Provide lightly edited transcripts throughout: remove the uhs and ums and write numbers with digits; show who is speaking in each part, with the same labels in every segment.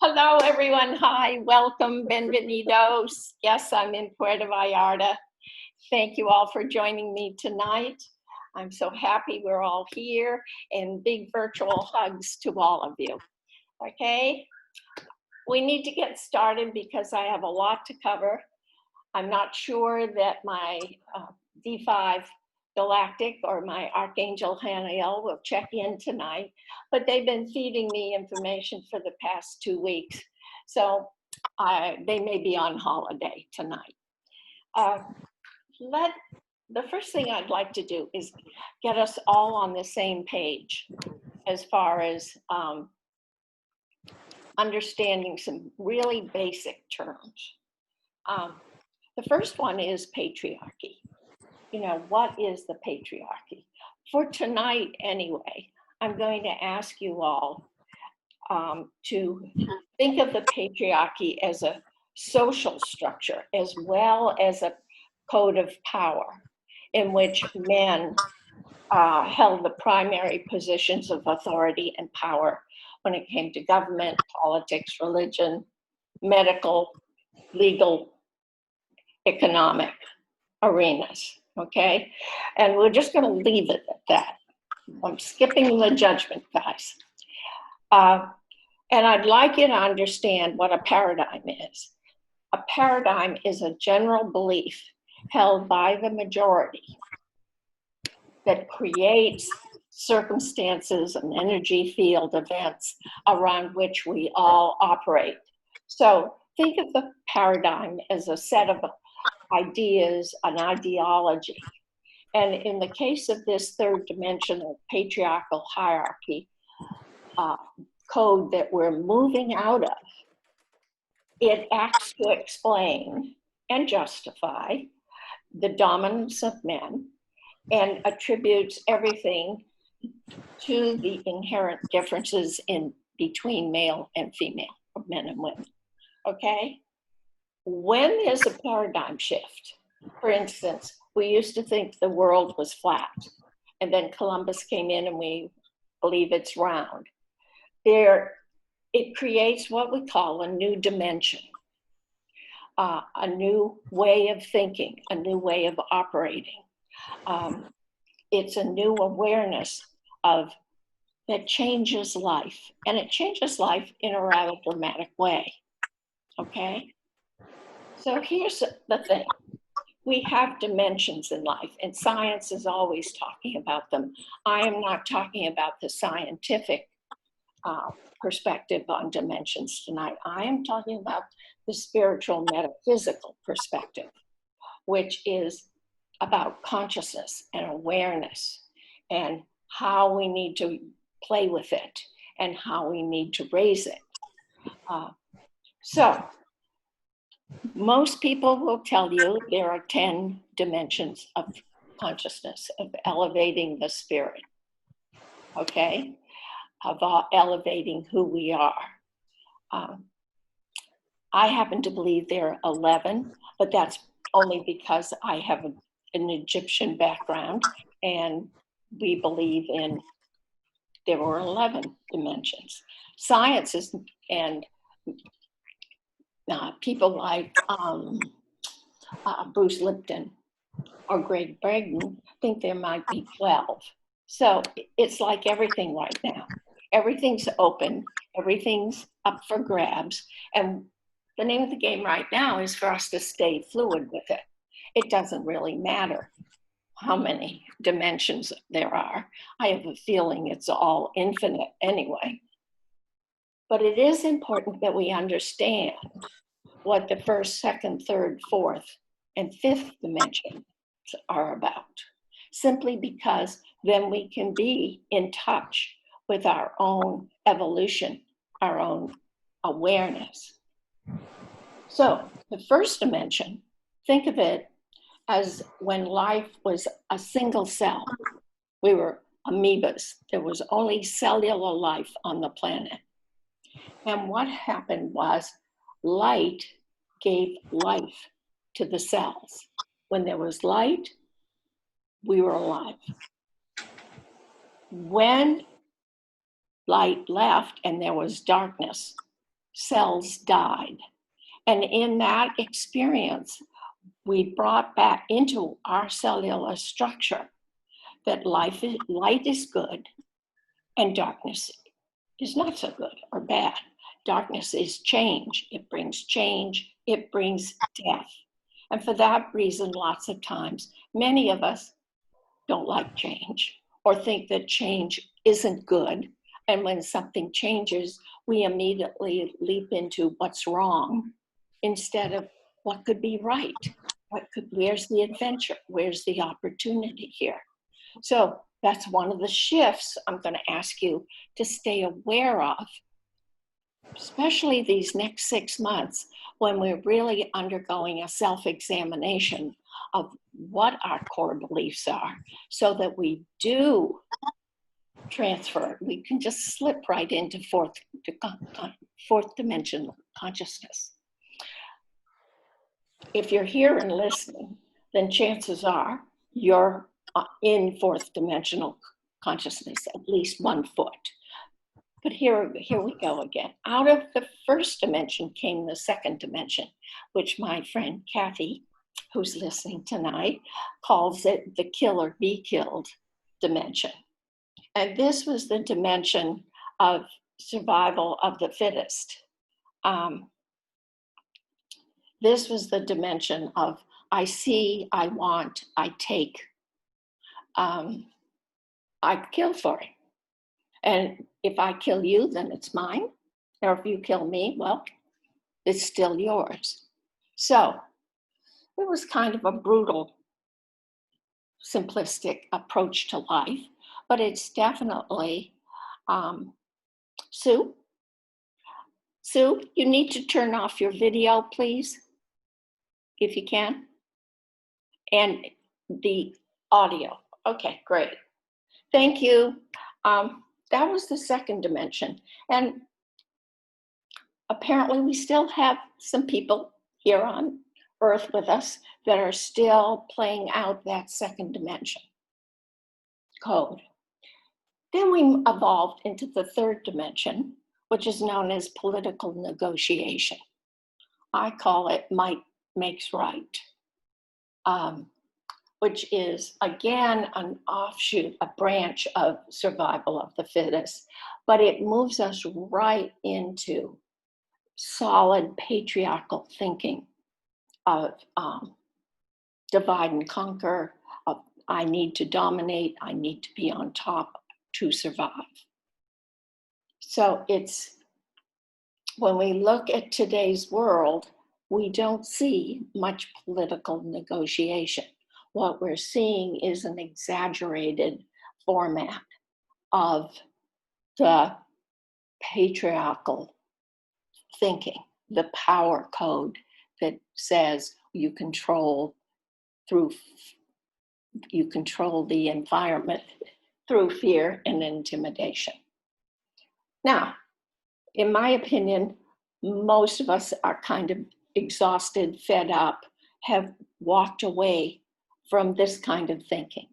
Speaker 1: Hello, everyone. Hi, welcome, bienvenidos. Yes, I'm in Puerto Vallarta. Thank you all for joining me tonight. I'm so happy we're all here, and big virtual hugs to all of you. Okay, we need to get started because I have a lot to cover. I'm not sure that my D5 Galactic or my Archangel Haniel will check in tonight, but they've been feeding me information for the past 2 weeks. So they may be on holiday tonight. The first thing I'd like to do is get us all on the same page as far as understanding some really basic terms. The first one is patriarchy. You know, what is the patriarchy? For tonight, anyway, I'm going to ask you all to think of the patriarchy as a social structure as well as a code of power in which men held the primary positions of authority and power when it came to government, politics, religion, medical, legal, economic arenas. Okay, and we're just going to leave it at that. I'm skipping the judgment, guys. And I'd like you to understand what a paradigm is. A paradigm is a general belief held by the majority that creates circumstances and energy field events around which we all operate. So think of the paradigm as a set of ideas, an ideology. And in the case of this third dimensional patriarchal hierarchy code that we're moving out of, it acts to explain and justify the dominance of men and attributes everything to the inherent differences in between male and female, men and women. Okay? When there's a paradigm shift, for instance, we used to think the world was flat, and then Columbus came in and we believe it's round. It creates what we call a new dimension, a new way of thinking, a new way of operating. It's a new awareness that changes life, and it changes life in a rather dramatic way. Okay? So here's the thing. We have dimensions in life, and science is always talking about them. I am not talking about the scientific perspective on dimensions tonight. I am talking about the spiritual metaphysical perspective, which is about consciousness and awareness and how we need to play with it and how we need to raise it. So most people will tell you there are 10 dimensions of consciousness, of elevating the spirit, okay, of elevating who we are. I happen to believe there are 11, but that's only because I have an Egyptian background, and we believe there were 11 dimensions. Science is, and people like Bruce Lipton or Greg Braden think there might be 12. So it's like everything right now. Everything's open, everything's up for grabs, and the name of the game right now is for us to stay fluid with it. It doesn't really matter how many dimensions there are. I have a feeling it's all infinite anyway. But it is important that we understand what the first, second, third, fourth, and fifth dimensions are about, simply because then we can be in touch with our own evolution, our own awareness. So the first dimension, think of it as when life was a single cell. We were amoebas. There was only cellular life on the planet. And what happened was light gave life to the cells. When there was light, we were alive. When light left and there was darkness, cells died. And in that experience, we brought back into our cellular structure that light is good and darkness is not so good or bad. Darkness is change. It brings change. It brings death. And for that reason, lots of times, many of us don't like change or think that change isn't good. And when something changes, we immediately leap into what's wrong instead of what could be right. Where's the adventure? Where's the opportunity here? So that's one of the shifts I'm going to ask you to stay aware of, especially these next 6 months when we're really undergoing a self-examination of what our core beliefs are, so that we do transfer. We can just slip right into fourth dimensional consciousness. If you're here and listening, then chances are you're in fourth dimensional consciousness, at least 1 foot. But here we go again. Out of the first dimension came the second dimension, which my friend Kathy, who's listening tonight, calls it the kill or be killed dimension. And this was the dimension of survival of the fittest. This was the dimension of I see, I want, I take. I kill for it. And if I kill you, then it's mine. Or if you kill me, well, it's still yours. So it was kind of a brutal, simplistic approach to life, but it's definitely, Sue, you need to turn off your video, please, if you can. And the audio. Okay, great. Thank you. That was the second dimension. And apparently we still have some people here on Earth with us that are still playing out that second dimension code. Then we evolved into the third dimension, which is known as political negotiation. I call it might makes right, which is, again, an offshoot, a branch of survival of the fittest, but it moves us right into solid patriarchal thinking of divide and conquer, of I need to dominate, I need to be on top to survive. So it's, when we look at today's world, we don't see much political negotiation. What we're seeing is an exaggerated format of the patriarchal thinking, the power code that says you control the environment through fear and intimidation. Now, in my opinion, most of us are kind of exhausted, fed up, have walked away from this kind of thinking.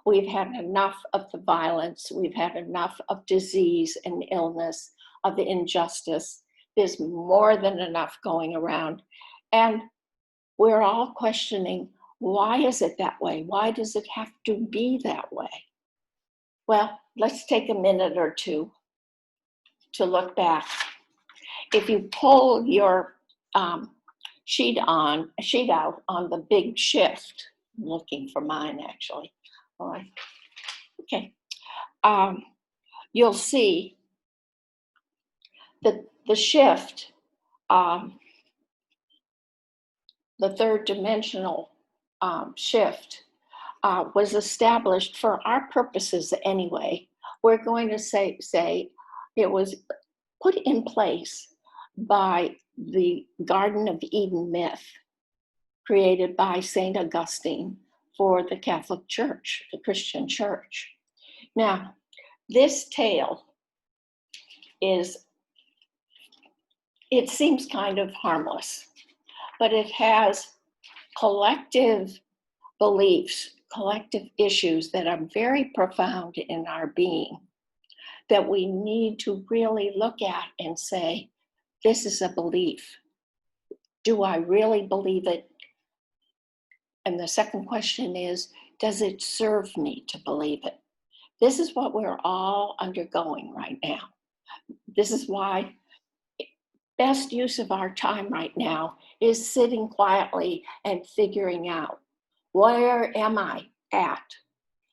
Speaker 1: We've had enough of the violence. We've had enough of disease and illness, of the injustice. There's more than enough going around. And we're all questioning, why is it that way? Why does it have to be that way? Well, let's take a minute or two to look back. If you pull your sheet out on the big shift, I'm looking for mine actually. Okay. You'll see that the shift, the third dimensional shift, was established for our purposes anyway. We're going to say it was put in place by the Garden of Eden myth created by St. Augustine for the Catholic Church, the Christian Church. Now, this tale it seems kind of harmless, but it has collective beliefs, collective issues that are very profound in our being that we need to really look at and say, This is a belief. Do I really believe it? And the second question is, does it serve me to believe it? This is what we're all undergoing right now. This is why best use of our time right now is sitting quietly and figuring out, where am I at?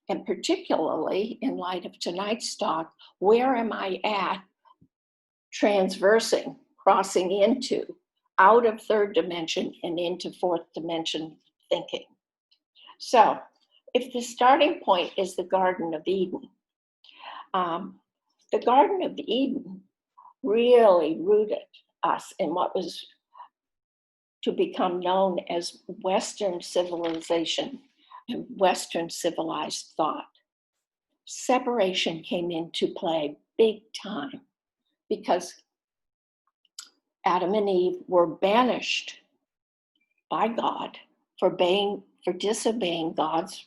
Speaker 1: And particularly in light of tonight's talk, where am I at transversing, crossing into, out of third dimension and into fourth dimension thinking? So if the starting point is the Garden of Eden, the Garden of Eden really rooted us in what was to become known as Western civilization and Western civilized thought. Separation came into play big time because Adam and Eve were banished by God for disobeying God's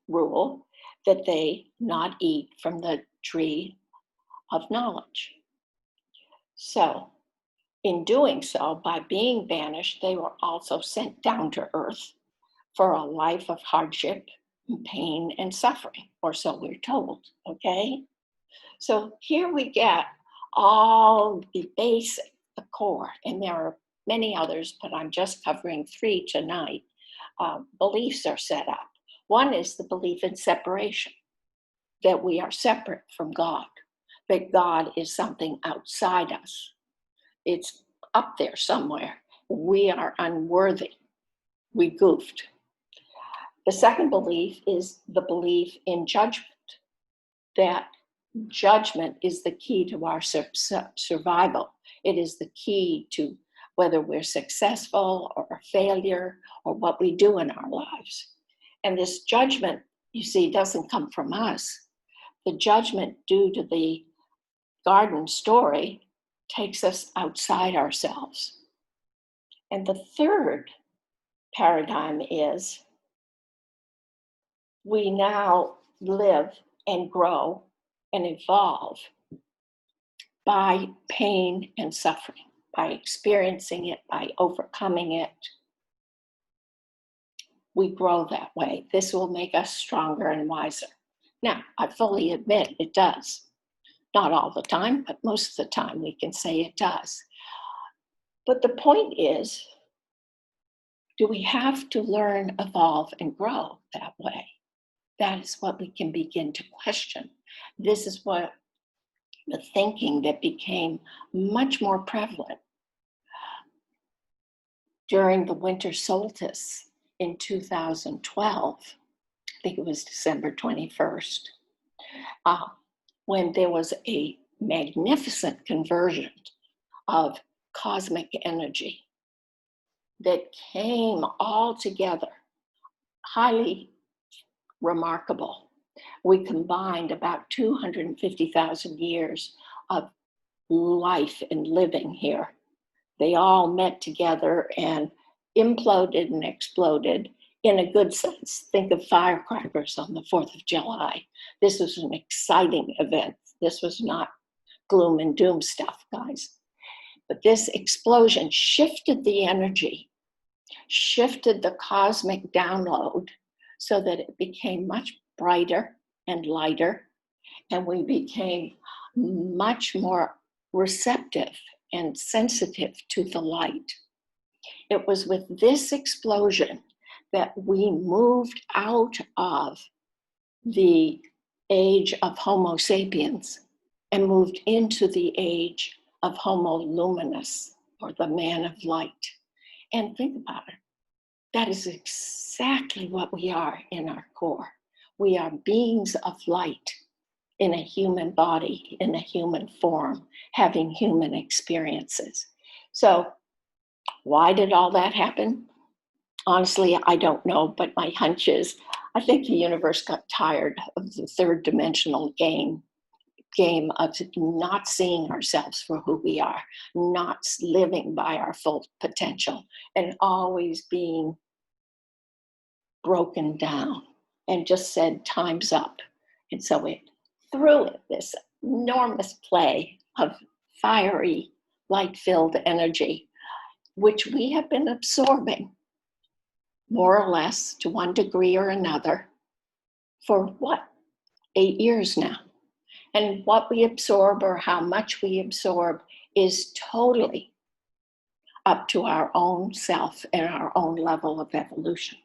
Speaker 1: rule that they not eat from the tree of knowledge. So, in doing so, by being banished, they were also sent down to earth for a life of hardship, and pain, and suffering, or so we're told, okay? So here we get all the basic, the core, and there are many others, but I'm just covering 3 tonight. Beliefs are set up. One is the belief in separation, that we are separate from God, that God is something outside us. It's up there somewhere. We are unworthy. We goofed. The second belief is the belief in judgment, that judgment is the key to our survival. It is the key to whether we're successful or a failure or what we do in our lives. And this judgment, you see, doesn't come from us. The judgment due to the garden story takes us outside ourselves. And the third paradigm is we now live and grow and evolve by pain and suffering, by experiencing it, by overcoming it. We grow that way. This will make us stronger and wiser. Now, I fully admit it does. Not all the time, but most of the time we can say it does. But the point is, do we have to learn, evolve, and grow that way? That is what we can begin to question. This is what the thinking that became much more prevalent during the winter solstice in 2012. I think it was December 21st, when there was a magnificent conversion of cosmic energy that came all together, highly remarkable. We combined about 250,000 years of life and living here. They all met together and imploded and exploded in a good sense. Think of firecrackers on the 4th of July. This was an exciting event. This was not gloom and doom stuff, guys. But this explosion shifted the energy, shifted the cosmic download so that it became much brighter and lighter, and we became much more receptive and sensitive to the light. It was with this explosion that we moved out of the age of Homo sapiens and moved into the age of Homo luminous, or the man of light. And think about it. That is exactly what we are in our core. We are beings of light in a human body, in a human form, having human experiences. So why did all that happen? Honestly, I don't know, but my hunch is I think the universe got tired of the third dimensional game of not seeing ourselves for who we are, not living by our full potential, and always being broken down, and just said, time's up. And so it threw it this enormous play of fiery light-filled energy, which we have been absorbing more or less to one degree or another for what, 8 years now. And what we absorb or how much we absorb is totally up to our own self and our own level of evolution.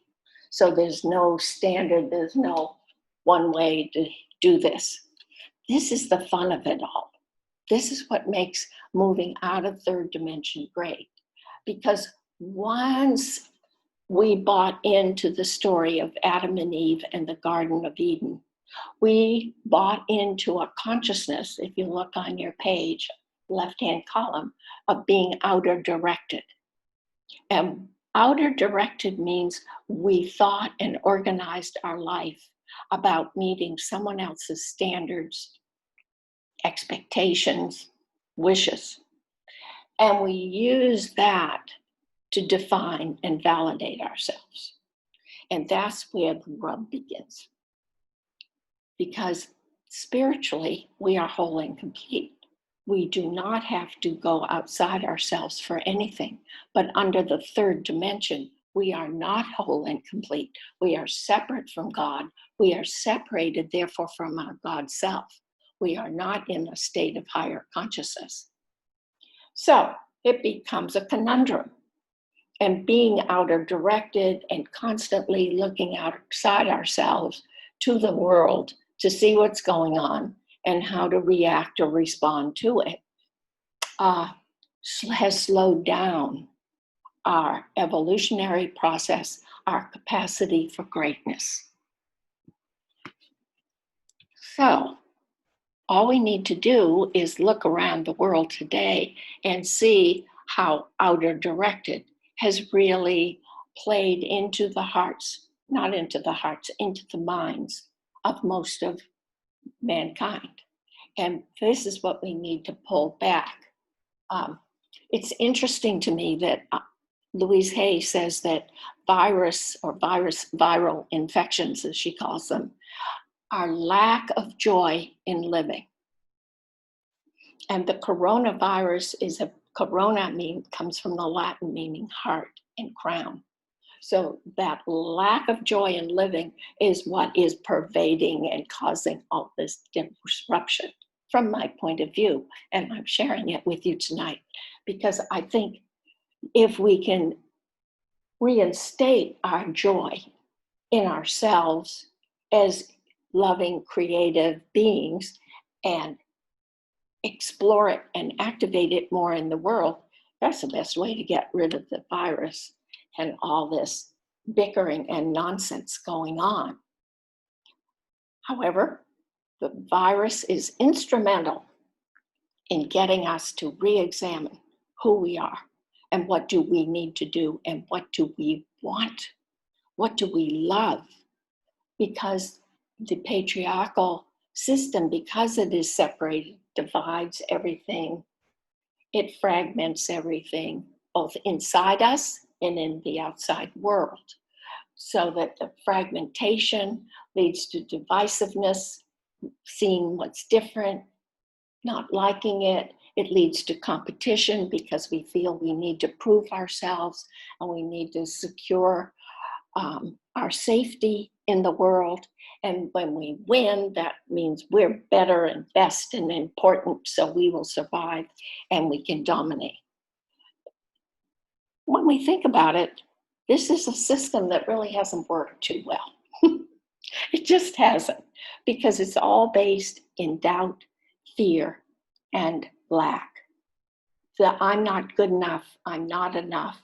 Speaker 1: So there's no standard, there's no one way to do this. This is the fun of it all. This is what makes moving out of third dimension great. Because once we bought into the story of Adam and Eve and the Garden of Eden, we bought into a consciousness, if you look on your page, left-hand column, of being outer directed. And outer directed means we thought and organized our life about meeting someone else's standards, expectations, wishes. And we use that to define and validate ourselves. And that's where the rub begins. Because spiritually, we are whole and complete. We do not have to go outside ourselves for anything. But under the third dimension, we are not whole and complete. We are separate from God. We are separated, therefore, from our God self. We are not in a state of higher consciousness. So it becomes a conundrum. And being outer directed and constantly looking outside ourselves to the world to see what's going on and how to react or respond to it has slowed down our evolutionary process, our capacity for greatness. So all we need to do is look around the world today and see how outer directed has really played into the hearts, not into the hearts, into the minds of most of mankind. And this is what we need to pull back. It's interesting to me that Louise Hay says that viral infections, as she calls them, are lack of joy in living. And the coronavirus is comes from the Latin meaning heart and crown. So that lack of joy in living is what is pervading and causing all this disruption from my point of view. And I'm sharing it with you tonight because I think if we can reinstate our joy in ourselves as loving, creative beings and explore it and activate it more in the world, that's the best way to get rid of the virus and all this bickering and nonsense going on. However, the virus is instrumental in getting us to re-examine who we are and what do we need to do and what do we want, what do we love, because the patriarchal system, because it is separated, divides everything. It fragments everything, both inside us and in the outside world, so that the fragmentation leads to divisiveness, seeing what's different, not liking it. It leads to competition because we feel we need to prove ourselves and we need to secure our safety in the world. And when we win, that means we're better and best and important, so we will survive and we can dominate. When we think about it, this is a system that really hasn't worked too well. It just hasn't, because it's all based in doubt, fear, and lack. That I'm not good enough, I'm not enough,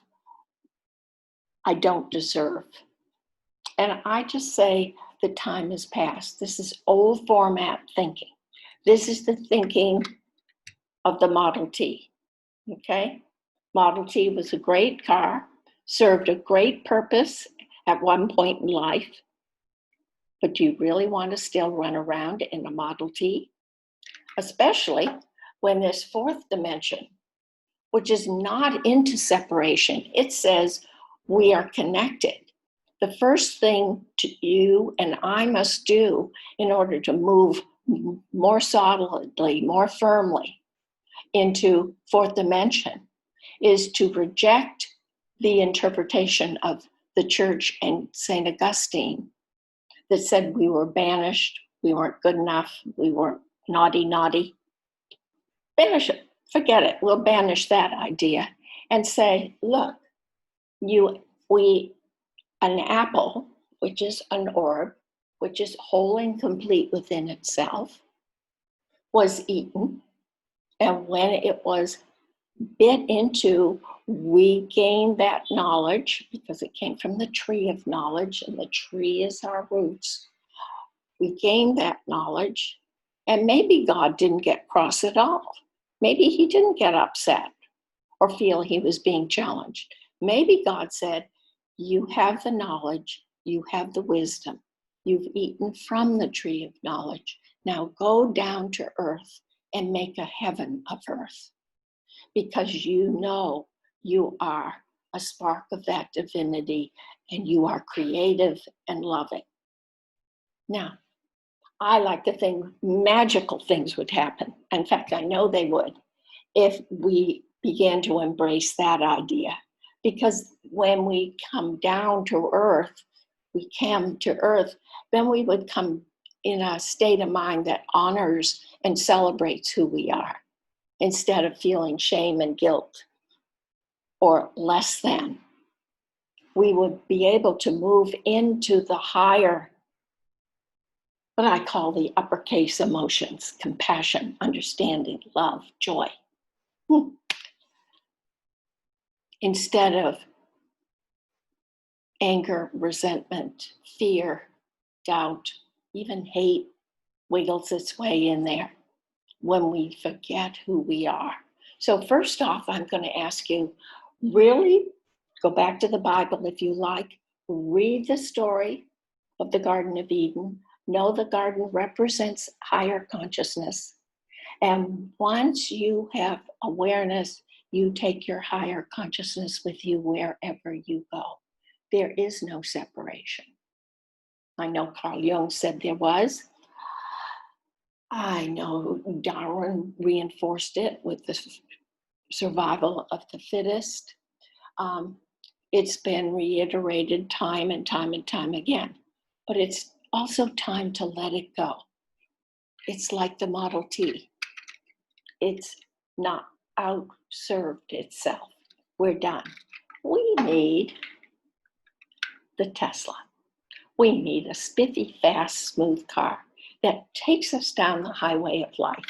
Speaker 1: I don't deserve. And I just say the time has passed. This is old format thinking. This is the thinking of the Model T, okay? Model T was a great car, served a great purpose at one point in life, but do you really want to still run around in a Model T? Especially when this fourth dimension, which is not into separation, it says we are connected. The first thing you and I must do in order to move more solidly, more firmly, into fourth dimension is to reject the interpretation of the church and St. Augustine that said we were banished, we weren't good enough, we weren't naughty. Banish it, forget it, we'll banish that idea and say, look, an apple, which is an orb, which is whole and complete within itself, was eaten. And when it was bit into, we gained that knowledge because it came from the tree of knowledge, and the tree is our roots. We gained that knowledge, and maybe God didn't get cross at all. Maybe he didn't get upset or feel he was being challenged. Maybe God said, you have the knowledge, you have the wisdom, you've eaten from the tree of knowledge. Now go down to earth and make a heaven of earth, because you know you are a spark of that divinity and you are creative and loving. Now, I like to think magical things would happen. In fact, I know they would if we began to embrace that idea. Because when we come down to earth, then we would come in a state of mind that honors and celebrates who we are, instead of feeling shame and guilt or less than. We would be able to move into the higher, what I call the uppercase emotions: compassion, understanding, love, joy. Instead of anger, resentment, fear, doubt, even hate wiggles its way in there when we forget who we are. So first off, I'm going to ask you, really go back to the Bible if you like, read the story of the Garden of Eden, know the garden represents higher consciousness. And once you have awareness, you take your higher consciousness with you wherever you go. There is no separation. I know Carl Jung said there was. I know Darwin reinforced it with the survival of the fittest. It's been reiterated time and time and time again. But it's also time to let it go. It's like the Model T. It's not outserved itself. We're done. We need the Tesla. We need a spiffy, fast, smooth car that takes us down the highway of life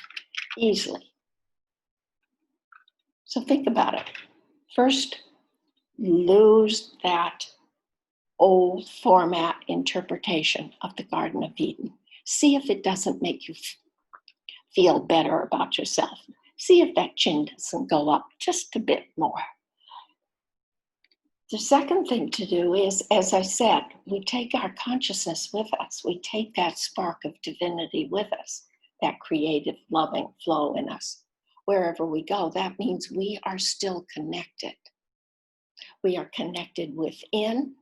Speaker 1: easily. So think about it. First, lose that old format interpretation of the Garden of Eden. See if it doesn't make you feel better about yourself. See if that chin doesn't go up just a bit more. The second thing to do is, as I said, we take our consciousness with us. We take that spark of divinity with us, that creative, loving flow in us. Wherever we go, that means we are still connected. We are connected within,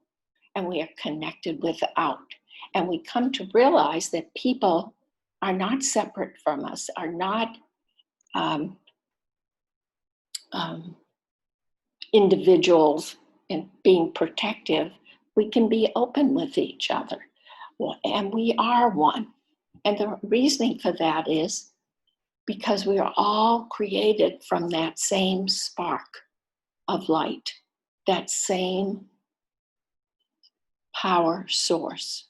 Speaker 1: and we are connected without. And we come to realize that people are not separate from us, are not individuals and being protective. We can be open with each other. And we are one. And the reasoning for that is because we are all created from that same spark of light, that same power source,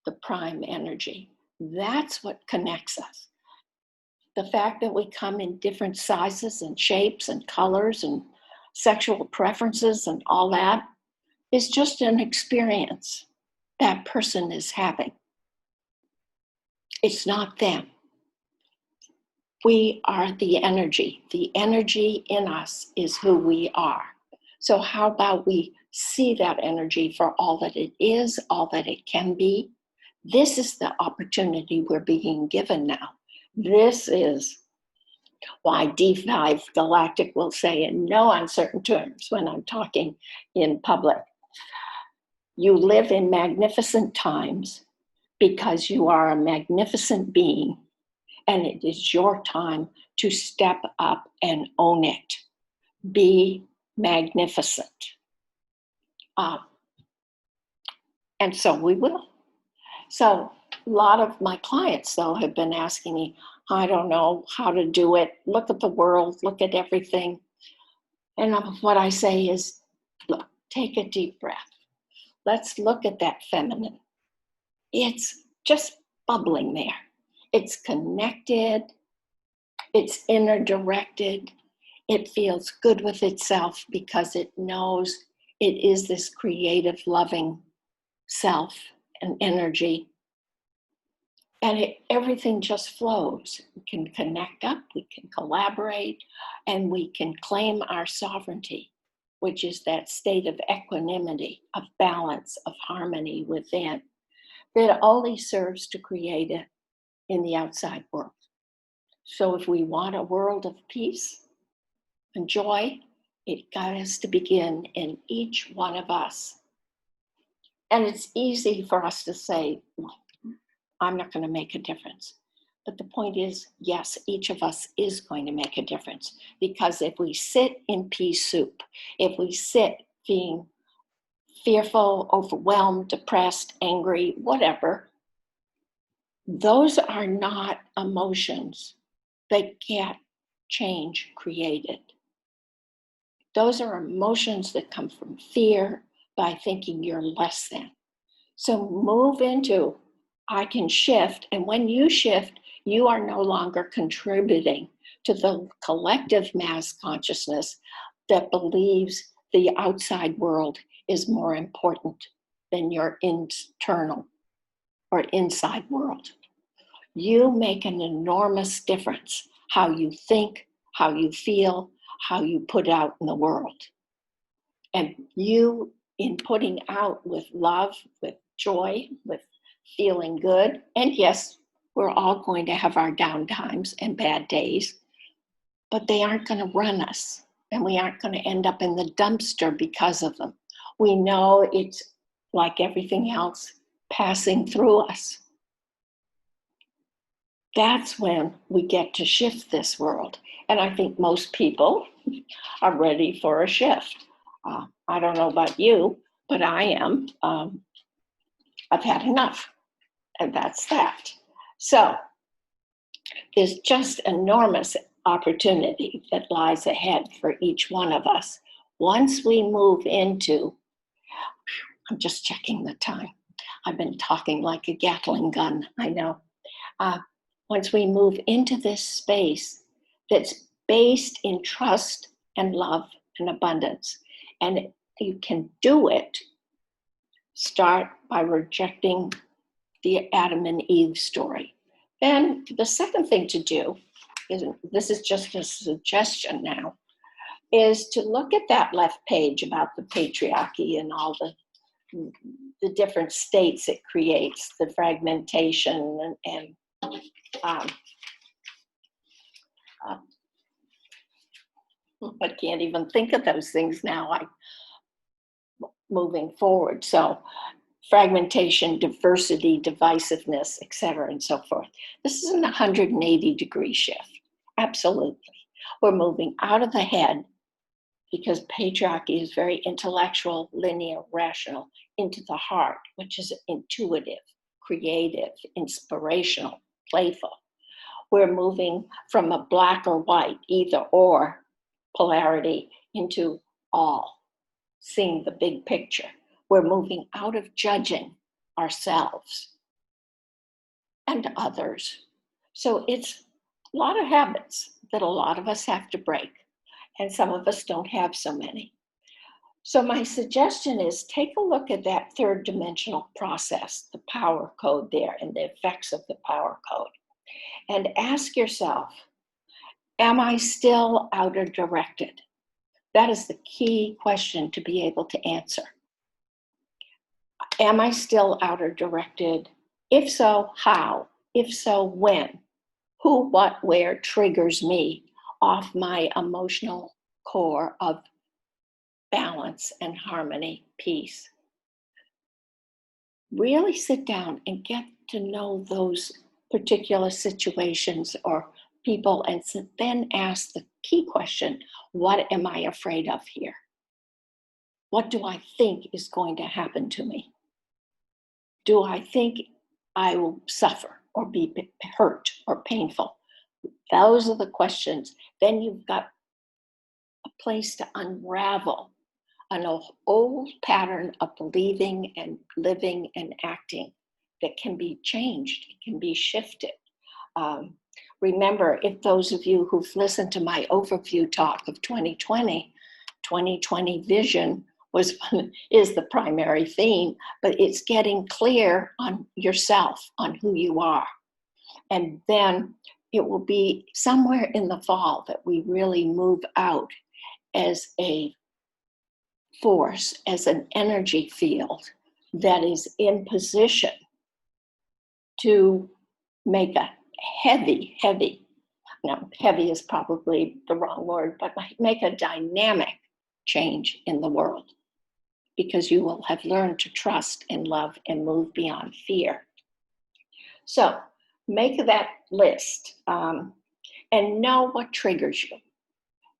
Speaker 1: the prime energy. That's what connects us. The fact that we come in different sizes and shapes and colors and sexual preferences and all that is just an experience that person is having. It's not them. We are the energy. The energy in us is who we are. So how about we see that energy for all that it is, all that it can be? This is the opportunity we're being given now. This is why D5 Galactic will say in no uncertain terms when I'm talking in public, you live in magnificent times because you are a magnificent being And it is your time to step up and own it. Be magnificent. And so we will. So a lot of my clients, though, have been asking me, I don't know how to do it. Look at the world, look at everything. And what I say is, look, take a deep breath. Let's look at that feminine. It's just bubbling there. It's connected. It's inner directed. It feels good with itself because it knows it is this creative, loving self and energy. And everything just flows. We can connect up, we can collaborate, and we can claim our sovereignty, which is that state of equanimity, of balance, of harmony within, that only serves to create it in the outside world. So if we want a world of peace and joy, it has to begin in each one of us. And it's easy for us to say, well, I'm not going to make a difference. But the point is, yes, each of us is going to make a difference. Because if we sit in pea soup, if we sit being fearful, overwhelmed, depressed, angry, whatever, those are not emotions that get change created. Those are emotions that come from fear by thinking you're less than. So move into, I can shift. And when you shift, you are no longer contributing to the collective mass consciousness that believes the outside world is more important than your internal or inside world. You make an enormous difference how you think, how you feel, how you put out in the world. And you, in putting out with love, with joy, with feeling good, and yes, we're all going to have our down times and bad days, but they aren't going to run us, and we aren't going to end up in the dumpster because of them. We know it's like everything else passing through us. That's when we get to shift this world. And I think most people are ready for a shift. I don't know about you, but I am. I've had enough, and that's that. So there's just enormous opportunity that lies ahead for each one of us. Once we move into, I'm just checking the time. I've been talking like a Gatling gun, I know. Once we move into this space that's based in trust and love and abundance, and you can do it, start by rejecting the Adam and Eve story. Then the second thing to do, is, this is just a suggestion now, is to look at that left page about the patriarchy and all the different states it creates, the fragmentation and I can't even think of those things now. Moving forward. So fragmentation, diversity, divisiveness, et cetera, and so forth. This is an 180-degree shift. Absolutely. We're moving out of the head because patriarchy is very intellectual, linear, rational, into the heart, which is intuitive, creative, inspirational, playful. We're moving from a black or white, either or polarity into all, seeing the big picture. We're moving out of judging ourselves and others. So it's a lot of habits that a lot of us have to break, and some of us don't have so many. So my suggestion is take a look at that third dimensional process, the power code there, and the effects of the power code, and ask yourself, am I still outer directed? That is the key question to be able to answer. Am I still outer directed? If so, how? If so, when? Who, what, where triggers me off my emotional core of balance and harmony, peace? Really sit down and get to know those particular situations or people, and so then ask the key question, what am I afraid of here? What do I think is going to happen to me? Do I think I will suffer or be hurt or painful? Those are the questions. Then you've got a place to unravel an old pattern of believing and living and acting that can be changed, it can be shifted. Um, Remember, if those of you who've listened to my overview talk of 2020, 2020 vision is the primary theme, but it's getting clear on yourself, on who you are. And then it will be somewhere in the fall that we really move out as a force, as an energy field that is in position to make a heavy, no, heavy is probably the wrong word, but make a dynamic change in the world, because you will have learned to trust and love and move beyond fear. So make that list and know what triggers you.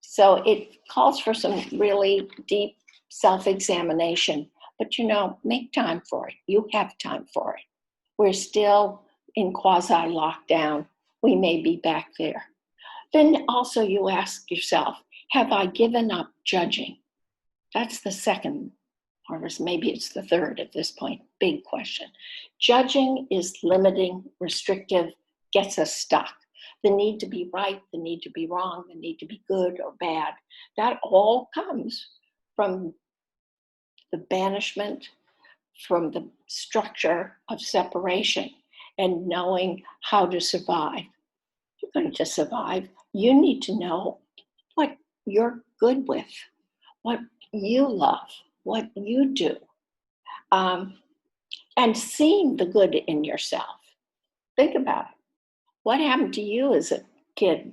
Speaker 1: So it calls for some really deep self-examination, but make time for it. You have time for it. We're still in quasi-lockdown. We may be back there. Then also you ask yourself, have I given up judging? That's the second, or maybe it's the third at this point, big question. Judging is limiting, restrictive, gets us stuck. The need to be right, the need to be wrong, the need to be good or bad, that all comes from the banishment, from the structure of separation and knowing how to survive. You're going to survive. You need to know what you're good with, what you love, what you do, and seeing the good in yourself. Think about it. What happened to you as a kid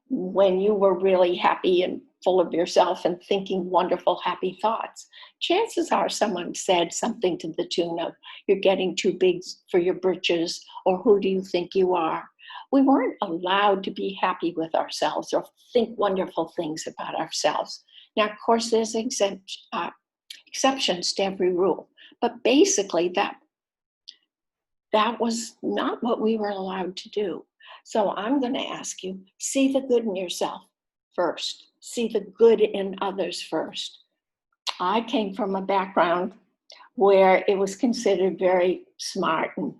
Speaker 1: when you were really happy and full of yourself and thinking wonderful, happy thoughts? Chances are someone said something to the tune of, you're getting too big for your britches, or who do you think you are? We weren't allowed to be happy with ourselves or think wonderful things about ourselves. Now, of course, there's exceptions to every rule, but basically that was not what we were allowed to do. So I'm going to ask you, see the good in yourself first. See the good in others first. I came from a background where it was considered very smart and,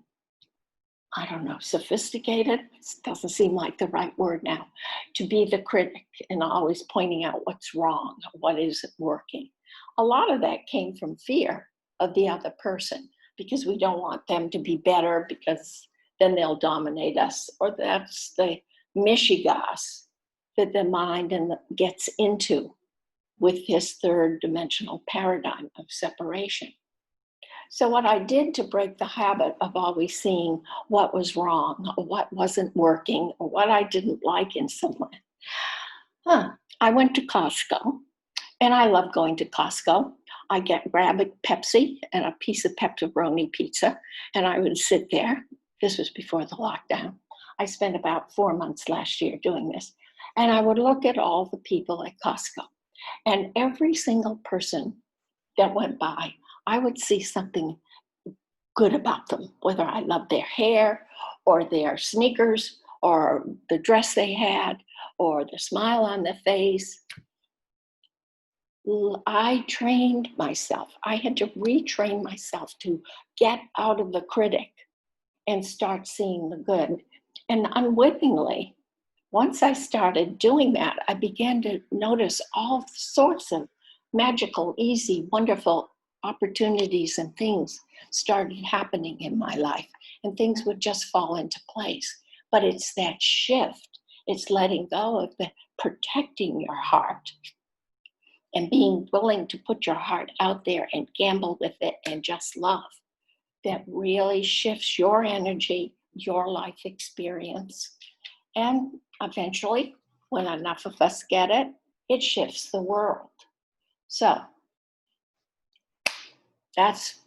Speaker 1: I don't know, sophisticated. It doesn't seem like the right word now, to be the critic and always pointing out what's wrong, what isn't working. A lot of that came from fear of the other person, because we don't want them to be better, because then they'll dominate us. Or that's the mishigas that the mind gets into with this third dimensional paradigm of separation. So what I did to break the habit of always seeing what was wrong, or what wasn't working, or what I didn't like in someone, I went to Costco, and I love going to Costco. I grab a Pepsi and a piece of pepperoni pizza, and I would sit there. This was before the lockdown. I spent about 4 months last year doing this. And I would look at all the people at Costco. And every single person that went by, I would see something good about them, whether I loved their hair or their sneakers or the dress they had or the smile on their face. I trained myself. I had to retrain myself to get out of the critic and start seeing the good. And unwittingly, once I started doing that, I began to notice all sorts of magical, easy, wonderful opportunities and things started happening in my life, and things would just fall into place. But it's that shift. It's letting go of the protecting your heart and being willing to put your heart out there and gamble with it and just love, that really shifts your energy, your life experience. And eventually, when enough of us get it, it shifts the world. So that's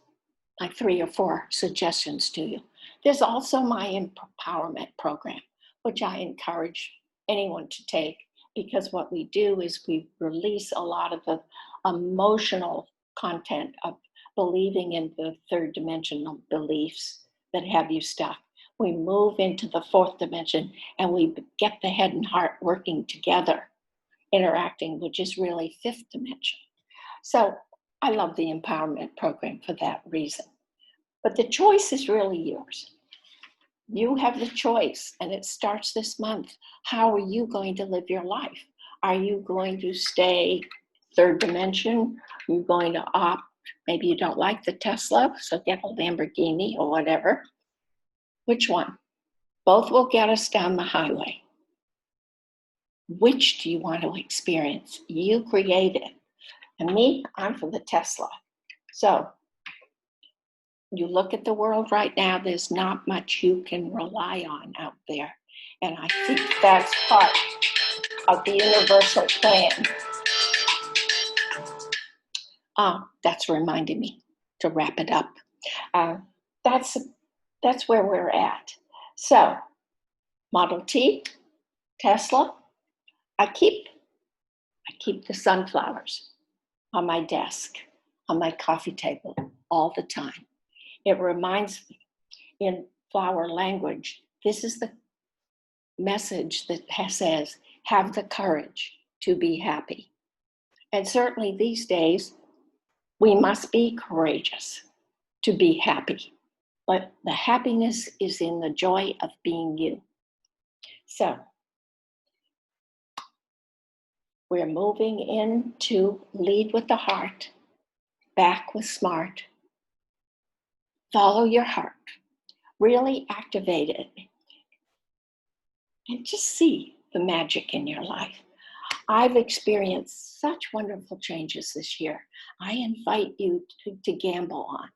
Speaker 1: my 3 or 4 suggestions to you. There's also my empowerment program, which I encourage anyone to take, because what we do is we release a lot of the emotional content of believing in the third dimensional beliefs that have you stuck. We move into the fourth dimension and we get the head and heart working together, interacting, which is really fifth dimension. So I love the empowerment program for that reason. But the choice is really yours. You have the choice, and it starts this month. How are you going to live your life? Are you going to stay third dimension? Are you going to opt? Maybe you don't like the Tesla, so get a Lamborghini or whatever. Which one? Both will get us down the highway. Which do you want to experience? You create it. And me, I'm for the Tesla. So you look at the world right now, there's not much you can rely on out there. And I think that's part of the universal plan. That's reminding me to wrap it up. That's where we're at. So, Model T, Tesla, I keep the sunflowers on my desk, on my coffee table all the time. It reminds me, in flower language, this is the message that says, have the courage to be happy. And certainly these days, we must be courageous to be happy. But the happiness is in the joy of being you. So, we're moving into lead with the heart, back with smart. Follow your heart. Really activate it. And just see the magic in your life. I've experienced such wonderful changes this year. I invite you to gamble on.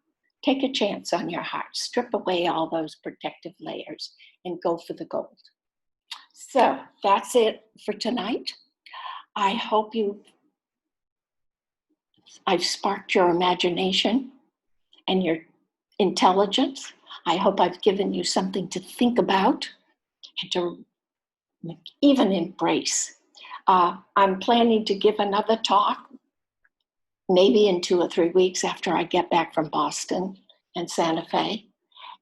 Speaker 1: Take a chance on your heart. Strip away all those protective layers and go for the gold. So that's it for tonight. I hope I've sparked your imagination and your intelligence. I hope I've given you something to think about and to even embrace. I'm planning to give another talk, maybe in 2 or 3 weeks after I get back from Boston and Santa Fe.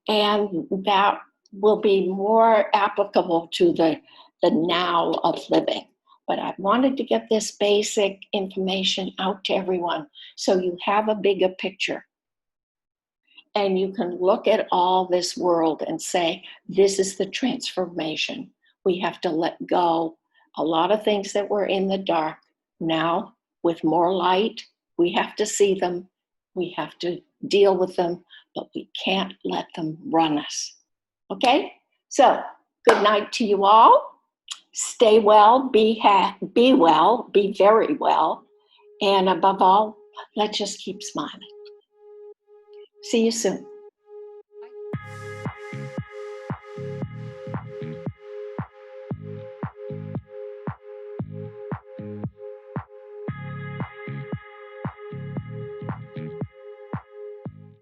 Speaker 1: And that will be more applicable to the now of living. But I wanted to get this basic information out to everyone so you have a bigger picture. And you can look at all this world and say, this is the transformation. We have to let go a lot of things that were in the dark. Now, with more light, we have to see them. We have to deal with them, but we can't let them run us. Okay? So, good night to you all. Stay well, be well, be very well. And above all, let's just keep smiling. See you soon.